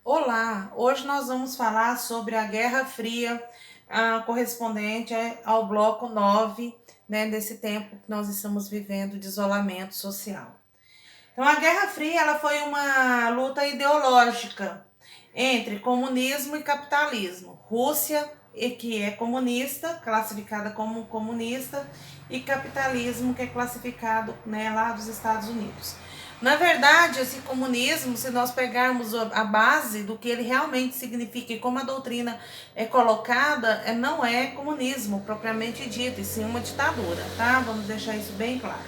Olá, hoje nós vamos falar sobre a Guerra Fria, correspondente ao bloco 9, né, desse tempo que nós estamos vivendo de isolamento social. Então, a Guerra Fria ela foi uma luta ideológica entre comunismo e capitalismo. Rússia, que é comunista, classificada como comunista, e capitalismo, que é classificado, né, lá dos Estados Unidos. Na verdade, esse comunismo, se nós pegarmos a base do que ele realmente significa e como a doutrina é colocada, não é comunismo propriamente dito, e sim uma ditadura, tá? Vamos deixar isso bem claro,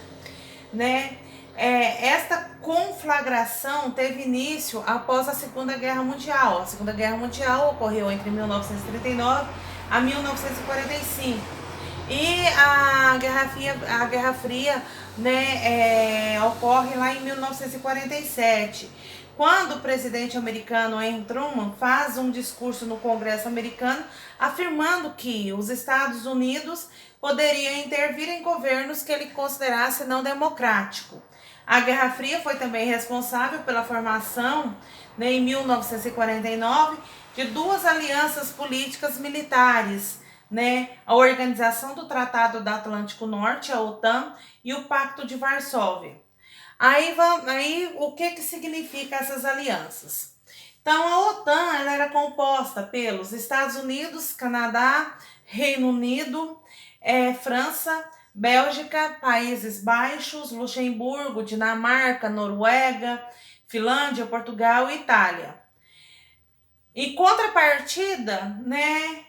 né? Esta conflagração teve início após a Segunda Guerra Mundial. A Segunda Guerra Mundial ocorreu entre 1939 a 1945. E a Guerra Fria, né, ocorre lá em 1947, quando o presidente americano Henry Truman faz um discurso no Congresso americano afirmando que os Estados Unidos poderiam intervir em governos que ele considerasse não democrático. A Guerra Fria foi também responsável pela formação, né, em 1949, de duas alianças políticas militares, né, a Organização do Tratado do Atlântico Norte, a OTAN, e o Pacto de Varsóvia. Aí o que significa essas alianças? Então, a OTAN ela era composta pelos Estados Unidos, Canadá, Reino Unido, França, Bélgica, Países Baixos, Luxemburgo, Dinamarca, Noruega, Finlândia, Portugal e Itália. Em contrapartida, né,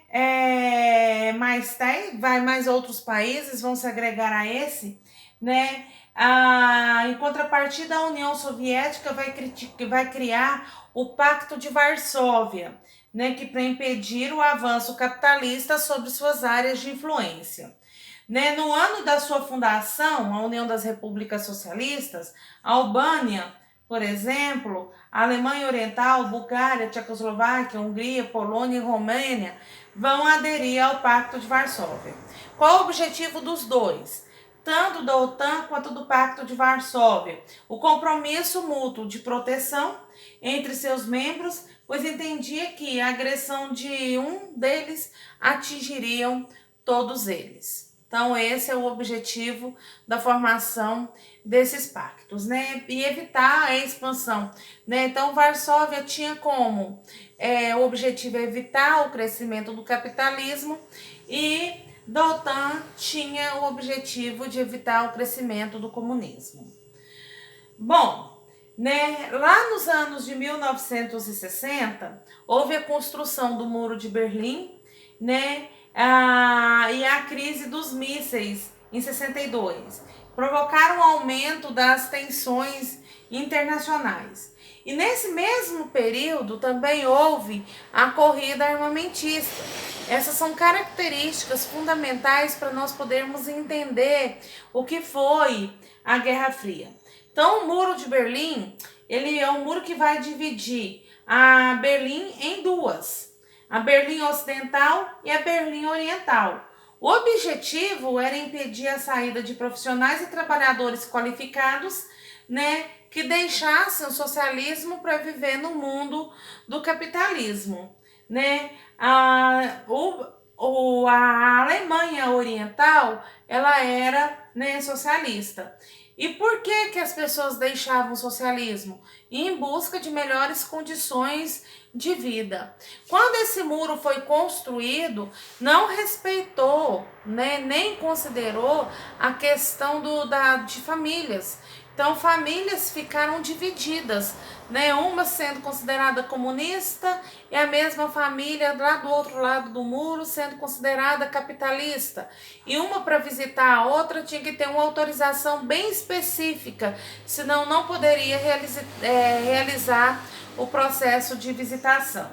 mais outros países vão se agregar a esse, né? Em contrapartida, a União Soviética vai criar o Pacto de Varsóvia, né, que para impedir o avanço capitalista sobre suas áreas de influência. Né, no ano da sua fundação, a União das Repúblicas Socialistas, a Albânia, por exemplo, a Alemanha Oriental, Bulgária, Tchecoslováquia, Hungria, Polônia e Romênia vão aderir ao Pacto de Varsóvia. Qual o objetivo dos dois? Tanto da OTAN quanto do Pacto de Varsóvia. O compromisso mútuo de proteção entre seus membros, pois entendia que a agressão de um deles atingiriam todos eles. Então, esse é o objetivo da formação desses pactos, né? E evitar a expansão, né? Então, Varsóvia tinha como o objetivo evitar o crescimento do capitalismo, e da OTAN tinha o objetivo de evitar o crescimento do comunismo. Bom, né, lá nos anos de 1960, houve a construção do Muro de Berlim, né, e a crise dos mísseis em 62. Provocaram um aumento das tensões internacionais. E nesse mesmo período também houve a corrida armamentista. Essas são características fundamentais para nós podermos entender o que foi a Guerra Fria. Então, o Muro de Berlim, ele é um muro que vai dividir a Berlim em duas: a Berlim Ocidental e a Berlim Oriental. O objetivo era impedir a saída de profissionais e trabalhadores qualificados, né, que deixassem o socialismo para viver no mundo do capitalismo, né? A Alemanha Oriental, ela era, né, socialista. E por que as pessoas deixavam o socialismo? Em busca de melhores condições de vida. Quando esse muro foi construído, não respeitou, né, nem considerou a questão de famílias. Então, famílias ficaram divididas, né? Uma sendo considerada comunista e a mesma família lá do outro lado do muro sendo considerada capitalista. E uma, para visitar a outra, tinha que ter uma autorização bem específica, senão não poderia realizar o processo de visitação.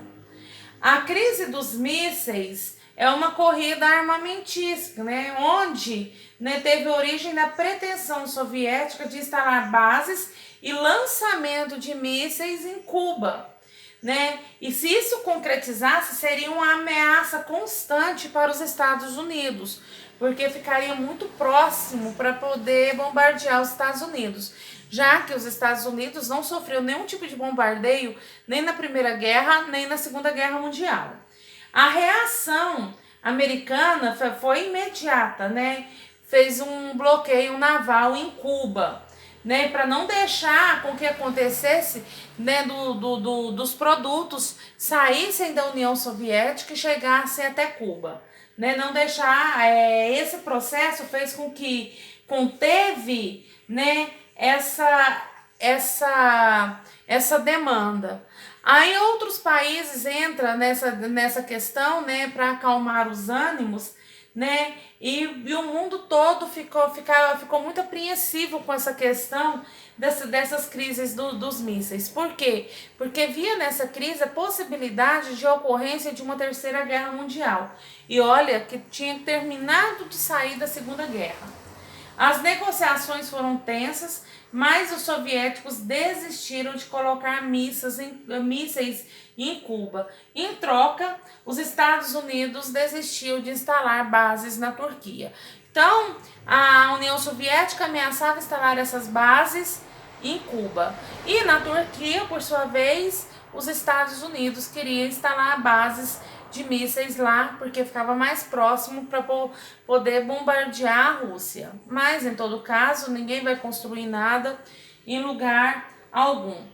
A crise dos mísseis é uma corrida armamentista, né, onde, né, teve origem da pretensão soviética de instalar bases e lançamento de mísseis em Cuba, né? E se isso concretizasse, seria uma ameaça constante para os Estados Unidos, porque ficaria muito próximo para poder bombardear os Estados Unidos, já que os Estados Unidos não sofreu nenhum tipo de bombardeio nem na Primeira Guerra, nem na Segunda Guerra Mundial. A reação americana foi imediata, né? Fez um bloqueio naval em Cuba, né, para não deixar com que acontecesse, né, dos produtos saíssem da União Soviética e chegassem até Cuba, né, não deixar, esse processo fez com que conteve, né, essa demanda. Aí outros países entram nessa questão, né, para acalmar os ânimos, né? E o mundo todo ficou muito apreensivo com essa questão dessas crises dos mísseis. Por quê? Porque via nessa crise a possibilidade de ocorrência de uma terceira guerra mundial. E olha que tinha terminado de sair da Segunda Guerra. As negociações foram tensas, mas os soviéticos desistiram de colocar mísseis em Cuba. Em troca, os Estados Unidos desistiu de instalar bases na Turquia. Então, a União Soviética ameaçava instalar essas bases em Cuba. E na Turquia, por sua vez, os Estados Unidos queriam instalar bases de mísseis lá, porque ficava mais próximo para poder bombardear a Rússia. Mas, em todo caso, ninguém vai construir nada em lugar algum.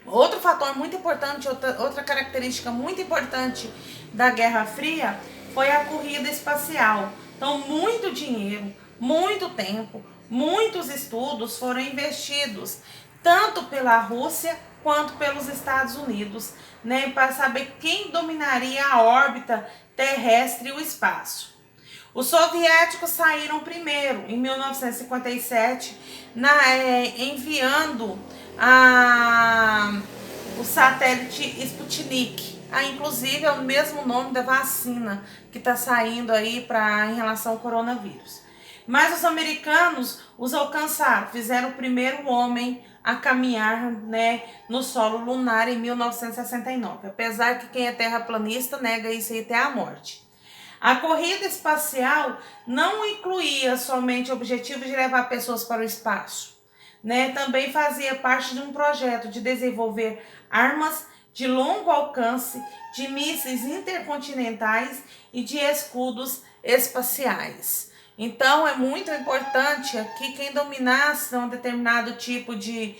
Outro fator muito importante, outra característica muito importante da Guerra Fria foi a corrida espacial. Então, muito dinheiro, muito tempo, muitos estudos foram investidos, tanto pela Rússia quanto pelos Estados Unidos, né, para saber quem dominaria a órbita terrestre e o espaço. Os soviéticos saíram primeiro, em 1957, enviando o satélite Sputnik. Inclusive é o mesmo nome da vacina que está saindo aí em relação ao coronavírus. Mas os americanos os alcançaram, fizeram o primeiro homem a caminhar, né, no solo lunar em 1969. Apesar que quem é terraplanista nega isso aí até a morte. A corrida espacial não incluía somente o objetivo de levar pessoas para o espaço, né? Também fazia parte de um projeto de desenvolver armas de longo alcance, de mísseis intercontinentais e de escudos espaciais. Então, é muito importante aqui quem dominasse um determinado tipo de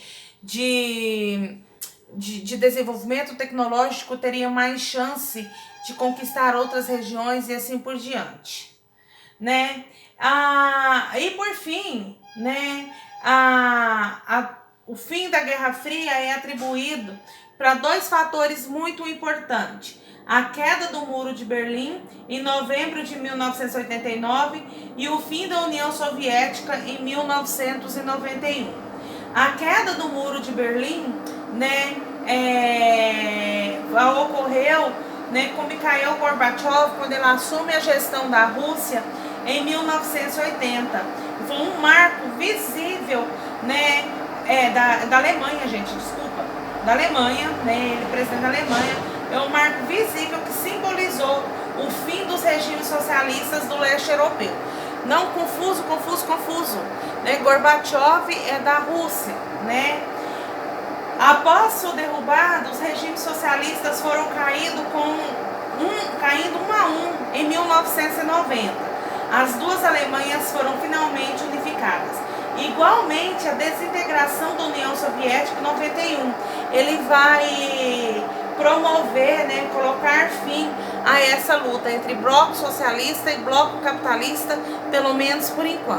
desenvolvimento tecnológico teria mais chance de conquistar outras regiões e assim por diante, né? E por fim, né, o fim da Guerra Fria é atribuído para dois fatores muito importantes: a queda do Muro de Berlim em novembro de 1989 e o fim da União Soviética em 1991. A queda do Muro de Berlim, né, ocorreu, né, com Mikhail Gorbachev, quando ele assume a gestão da Rússia em 1980. Foi um marco visível, né, da Alemanha, gente, desculpa, da Alemanha, né, ele presidente da Alemanha. É um marco visível que simbolizou o fim dos regimes socialistas do leste europeu. Não confuso, né? Gorbachev é da Rússia, né? Após sua derrubada, os regimes socialistas foram caindo um a um em 1990. As duas Alemanhas foram finalmente unificadas. Igualmente, a desintegração da União Soviética em 91. Ele vai promover, né, colocar fim a essa luta entre bloco socialista e bloco capitalista, pelo menos por enquanto.